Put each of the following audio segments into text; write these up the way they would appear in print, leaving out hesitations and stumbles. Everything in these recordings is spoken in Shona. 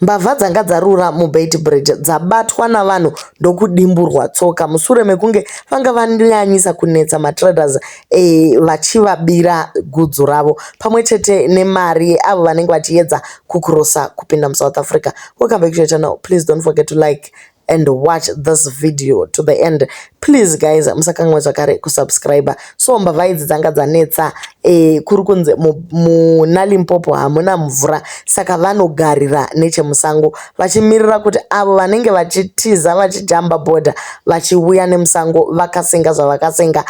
mbavha dzanga dzarura muBait Bridge dzabatwa navanhu ndokudimburwa tsoka mushure mekunge vanga vanyanyisa kunetsa matraders vachivabira gudzu ravo pamwe chete nemari avo vanenge vachiedza kukurosa kupinda muSouth Africa. Welcome back to your channel. Please don't forget to like and watch this video to the end. Please guys, musakanganwa zvakare kusubscribe. So mbavha idzi dzanga dzanetsa kuri kunze muna Limpopo hamuna mvura saka vanogarira nechemusango vachimirira kuti avo vanenge vachitiza vachijamba border vachiuya nemusango vakasenga zvavakasenga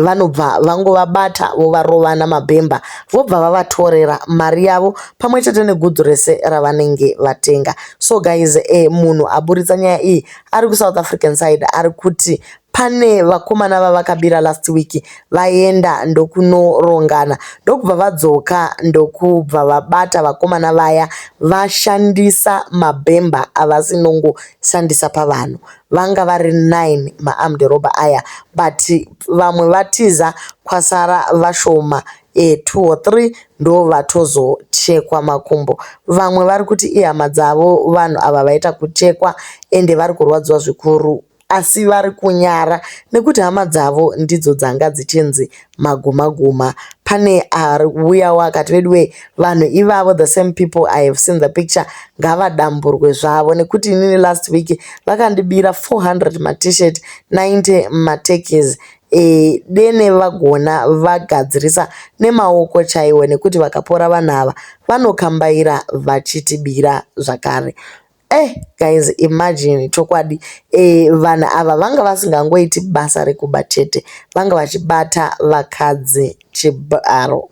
vanobva vangovabata vovarova namabhemba vobva vavatorera mari yavo pamwe chete negudzu rese ravanenge vatenga. So guys, munhu aburitsa nyaya iyi ari kuSouth African side ari kuti pane vakomana vavakabira last week vaenda ndokunorongana ndokubva vadzoka ndokubva vabata vakomana vaya vashandisa mabhemba avasinongoshandisa pavanhu vanga vari 9 maarmed robber aya but vamwe vatiza kwasara vashoma 2 or 3 ndo vatozochekwa makumbo. Vamwe vari kuti ihama dzavo vanhu ava vaita kuchekwa ende vari kurwadziwa zvikuru asi vari kunyara nekuti hama dzavo ndidzo dzanga dzichinzi maguma. Pane uyawo akati wedwe vanhu ivavo the same people I have seen the picture ngavadamburwe zvavo nekuti inini last week vakandibira 400 ma-t-shirt 90 matekis dene vagona vagadzirisa nemaoko chaiwo nekuti vakapora vanhu ava vanokambaira vachitibira zvakare. Guys, imagine chokwadi vanhu ava vanga vasingangoiti basa rekuba chete vanga vachibata vakadzi chibharo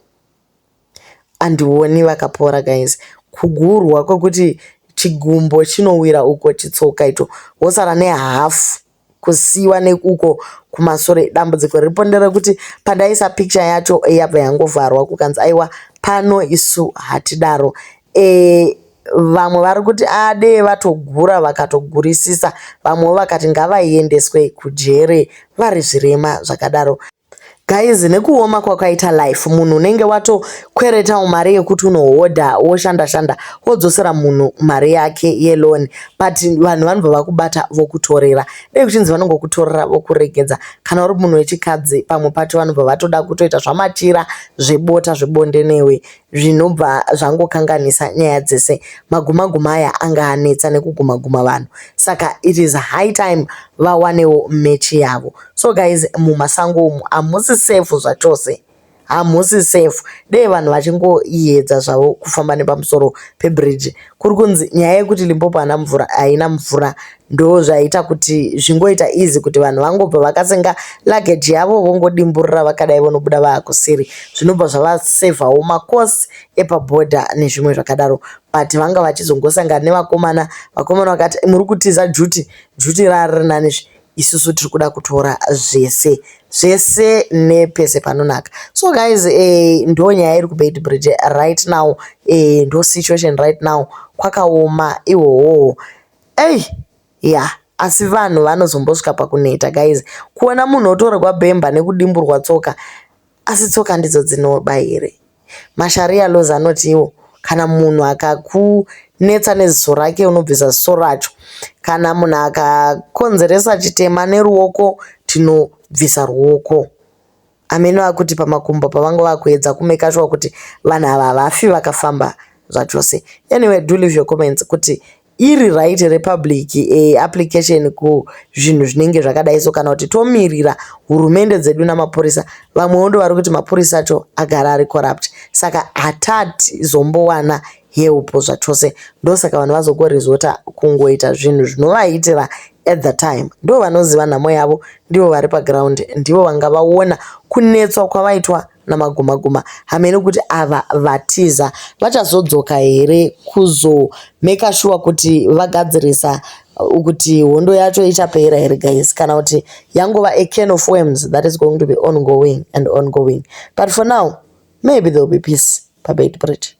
andioni vakapora guys. Kugurwa kwekuti chigumbo chinowira uko chitsoka ito wosara nehafu kusiwa nekuko kumasore. Dambudziko ripondera kuti padaisa picture yacho yabva yangovharwa kukanzi aiwa pano isu hatidaro. Vamwe vari kuti ade vatogura vakatogurisisa vamwe vakati ngavaiendeswe kujere vari zvirema zvakadaro. Guys, nekuoma kwakaita life munhu unenge watokweretawo mari yekuti unohodha woshanda wodzosera munhu mari yake yeloan but vanhu vanobva vakubata vokutorera dai kuchinzi vanongokutorera vokuregedza kana uri munhu wechikadzi pamwe pacho vanobva vatoda kutoita zvamachira zvebota zvebonde newe zvinobva zvangokanganisa nyaya dzese. Maguma aya anga anetsa nekuguma vanhu saka it is high time vawanewo mechi yavo. So guys, mumasango umu hamusi safe zvachose, hamusi safe. Dei vanhu vachingoiyedza zvavo kufamba nepamusoro pebridge kuri kunzi nyaya yekuti Limpopo haina mvura ndo zvaita kuti zvingoita easy kuti vanhu vangobva vakasenga luggage yavo vongodimburira vakadai vonobuda vaakusiri zvinobva zvavasevhawo makosi epaborder nezvimwe zvakadaro but vanga vachizongosangana nevakomana vakati muri kutiza juti rari nani isusu tiri kuda kutora zvese nepese panonaka. So guys, ndo nyaya iri kuBait Bridge right now, ndo situation right now kwakaoma iwowo. Asi vanhu vanozombosvika pakuneta guys kuona munhu otorerwa bhemba nekudimburwa tsoka asi tsoka ndidzo dzinobayire. Masharia laws anoti iwo kana munhu akakunetsa neziso rake unobvisa ziso racho kana munhu akakonzeresa chitema neruoko tinobvisa ruoko. Amenova kuti pamakumbo pavanga vakuedza kumeka sure kuti vanhu ava vafi vakafamba zvachose. Anyway, do leave your comments kuti iri right republic application kuzvinhu zvinenge zvakadai so kana kuti tomirira hurumende dzedu namapurisa vamwe ndo vari kuti mapurisa acho agara ari corrupt saka hatati zombowana help zvachose ndosaka vanhu vazogorizota kungoita zvinhu zvinovaitira at the time. Ndo vanoziva nhamo yavo ndivo vari paground ndivo vanga vaona kunetswa kwavaitwa namaguma hamene kuti ava vatiza vachazodzoka here kuzomeka sure kuti vagadzirisa kuti hondo yacho ichapera here guys kana kuti yangova a can of worms that is going to be ongoing. But for now maybe there will be peace paBait Bridge.